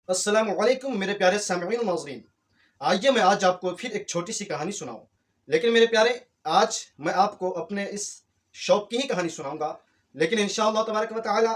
अस्सलाम वालेकुम मेरे प्यारे सामईन और नाज़रीन। आइए मैं आज आपको फिर एक छोटी सी कहानी सुनाऊं। लेकिन मेरे प्यारे, आज मैं आपको अपने इस शौक की ही कहानी सुनाऊंगा। लेकिन इंशाअल्लाह तबारक व तआला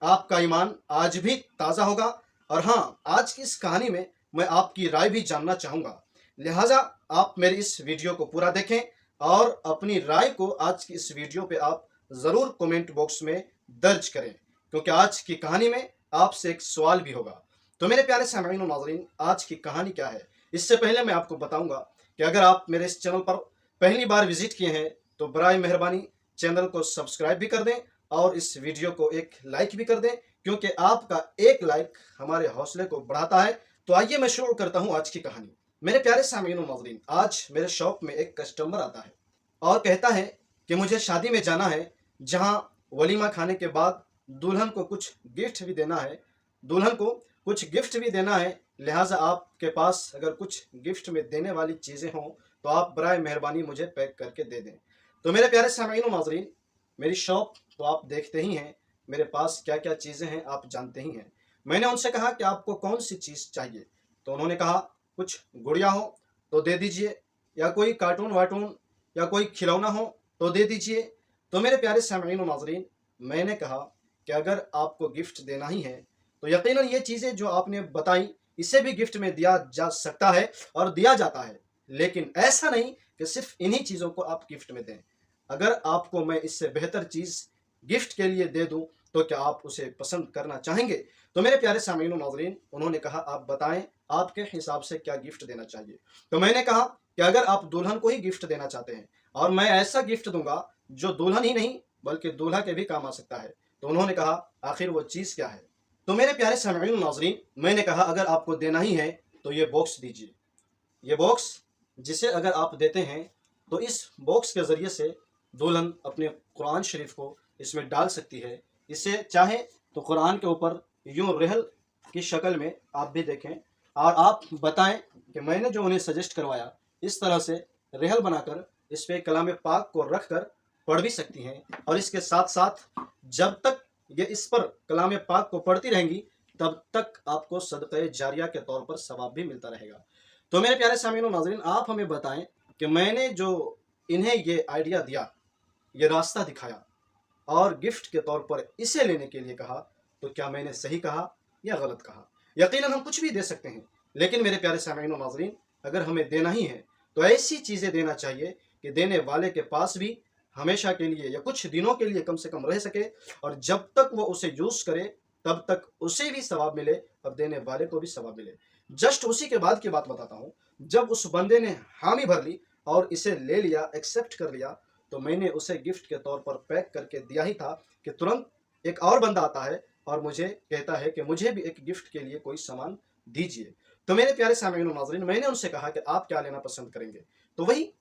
आपका ईमान आज भी ताज़ा होगा। और हाँ, आज की इस कहानी में मैं आपकी राय भी जानना चाहूँगा। लिहाजा आप मेरी इस वीडियो को पूरा देखें और अपनी राय को आज की इस वीडियो पे आप ज़रूर कमेंट बॉक्स में दर्ज करें, क्योंकि आज की कहानी में आपसे एक सवाल भी होगा। तो मेरे प्यारे सामईन और नाज़रीन, आज की कहानी क्या है, इससे पहले मैं आपको बताऊंगा कि अगर आप मेरे इस चैनल पर पहली बार विजिट किए हैं तो बराए मेहरबानी चैनल को सब्सक्राइब भी कर दें और इस वीडियो को एक लाइक भी कर दें, क्योंकि आपका एक लाइक हमारे हौसले को बढ़ाता है। तो आइए मैं शुरू करता हूं आज की कहानी। मेरे प्यारे सामईन और नाज़रीन, आज मेरे शॉप में एक कस्टमर आता है और कहता है कि मुझे शादी में जाना है, जहां वलीमा खाने के बाद दुल्हन को कुछ गिफ्ट भी देना है। लिहाजा आपके पास अगर कुछ गिफ्ट में देने वाली चीज़ें हों तो आप बराए मेहरबानी मुझे पैक करके दे दें। तो मेरे प्यारे सामईन और नाज़रीन, मेरी शॉप तो आप देखते ही हैं, मेरे पास क्या क्या चीज़ें हैं आप जानते ही हैं। मैंने उनसे कहा कि आपको कौन सी चीज़ चाहिए, तो उन्होंने कहा कुछ गुड़िया हो तो दे दीजिए, या कोई कार्टून वार्टून या कोई खिलौना हो तो दे दीजिए। तो मेरे प्यारे सामईन और नाज़रीन, मैंने कहा कि अगर आपको गिफ्ट देना ही है तो यकीनन ये चीज़ें जो आपने बताई इसे भी गिफ्ट में दिया जा सकता है और दिया जाता है, लेकिन ऐसा नहीं कि सिर्फ इन्हीं चीज़ों को आप गिफ्ट में दें। अगर आपको मैं इससे बेहतर चीज़ गिफ्ट के लिए दे दूं तो क्या आप उसे पसंद करना चाहेंगे? तो मेरे प्यारे सामईन और नाज़रीन, उन्होंने कहा आप बताएं आपके हिसाब से क्या गिफ्ट देना चाहिए। तो मैंने कहा कि अगर आप दुल्हन को ही गिफ्ट देना चाहते हैं और मैं ऐसा गिफ्ट दूंगा जो दुल्हन ही नहीं बल्कि दूल्हा के भी काम आ सकता है, तो उन्होंने कहा आखिर वो चीज़ क्या है। तो मेरे प्यारे सामईन नाज़रीन, मैंने कहा अगर आपको देना ही है तो ये बॉक्स दीजिए। ये बॉक्स जिसे अगर आप देते हैं तो इस बॉक्स के ज़रिए से दुल्हन अपने कुरान शरीफ को इसमें डाल सकती है। इसे चाहे तो कुरान के ऊपर यूँ रहल की शक्ल में आप भी देखें और आप बताएं कि मैंने जो उन्हें सजेस्ट करवाया, इस तरह से रहल बनाकर इस पर कलाम पाक को रख कर पढ़ भी सकती हैं। और इसके साथ साथ जब तक ये इस पर कलाम पाक को पढ़ती रहेंगी तब तक आपको सदक़े जारिया के तौर पर सवाब भी मिलता रहेगा। तो मेरे प्यारे सामईन और नाज़रीन, आप हमें बताएं कि मैंने जो इन्हें ये आइडिया दिया, ये रास्ता दिखाया और गिफ्ट के तौर पर इसे लेने के लिए कहा, तो क्या मैंने सही कहा या गलत कहा? यकीनन हम कुछ भी दे सकते हैं, लेकिन मेरे प्यारे सामईन और नाज़रीन, अगर हमें देना ही है तो ऐसी चीज़ें देना चाहिए कि देने वाले के पास भी हमेशा के लिए या कुछ दिनों के लिए कम से कम रह सके, और जब तक वो उसे यूज़ करे तब तक उसे भी सवाब मिले और देने वाले को भी सवाब मिले। जस्ट उसी के बाद की बात बताता हूँ। जब उस बंदे ने हामी भर ली और इसे ले लिया, एक्सेप्ट कर लिया, तो मैंने उसे गिफ्ट के तौर पर पैक करके दिया ही था कि तुरंत एक और बंदा आता है और मुझे कहता है कि मुझे भी एक गिफ्ट के लिए कोई सामान दीजिए। तो मेरे प्यारे सामईन और नाज़रीन, मैंने उनसे कहा कि आप क्या लेना पसंद करेंगे, तो वही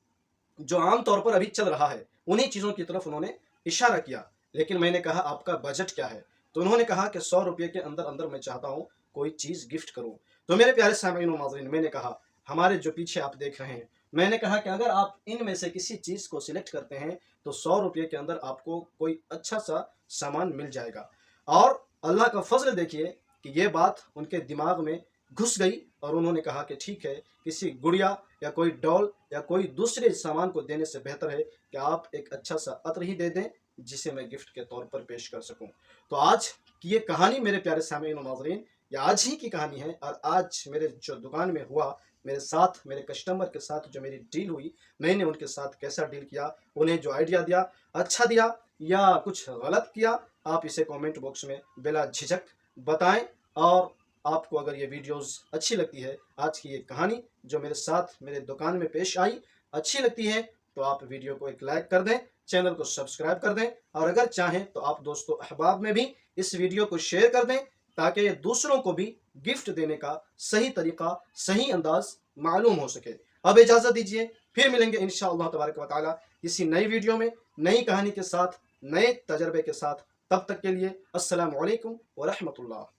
जो आम तौर पर अभी चल रहा है उन्हीं चीज़ों की तरफ उन्होंने इशारा किया। लेकिन मैंने कहा आपका बजट क्या है, तो उन्होंने कहा कि 100 रुपये के अंदर अंदर मैं चाहता हूँ कोई चीज़ गिफ्ट करूँ। तो मेरे प्यारे सामईन और नाज़रीन, मैंने कहा हमारे जो पीछे आप देख रहे हैं, मैंने कहा कि अगर आप इनमें से किसी चीज़ को सिलेक्ट करते हैं तो 100 रुपये के अंदर आपको कोई अच्छा सा सामान मिल जाएगा। और अल्लाह का फजल देखिए कि ये बात उनके दिमाग में घुस गई और उन्होंने कहा कि ठीक है, किसी गुड़िया या कोई डॉल या कोई दूसरे सामान को देने से बेहतर है कि आप एक अच्छा सा अत्र ही दे दें जिसे मैं गिफ्ट के तौर पर पेश कर सकूं। तो आज की ये कहानी मेरे प्यारे सामईन और नाज़रीन, ये आज ही की कहानी है। और आज मेरे जो दुकान में हुआ, मेरे साथ मेरे कस्टमर के साथ जो मेरी डील हुई, मैंने उनके साथ कैसा डील किया, उन्हें जो आइडिया दिया अच्छा दिया या कुछ गलत किया, आप इसे कमेंट बॉक्स में बिला झिझक बताएं। और आपको अगर ये वीडियोस अच्छी लगती है, आज की ये कहानी जो मेरे साथ मेरे दुकान में पेश आई अच्छी लगती है, तो आप वीडियो को एक लाइक कर दें, चैनल को सब्सक्राइब कर दें, और अगर चाहें तो आप दोस्तों अहबाब में भी इस वीडियो को शेयर कर दें, ताकि दूसरों को भी गिफ्ट देने का सही तरीका, सही अंदाज मालूम हो सके। अब इजाज़त दीजिए, फिर मिलेंगे इंशाअल्लाह तबारक व तआला किसी नई वीडियो में, नई कहानी के साथ, नए तजर्बे के साथ। तब तक के लिए अस्सलामु अलैकुम व रहमतुल्लाह।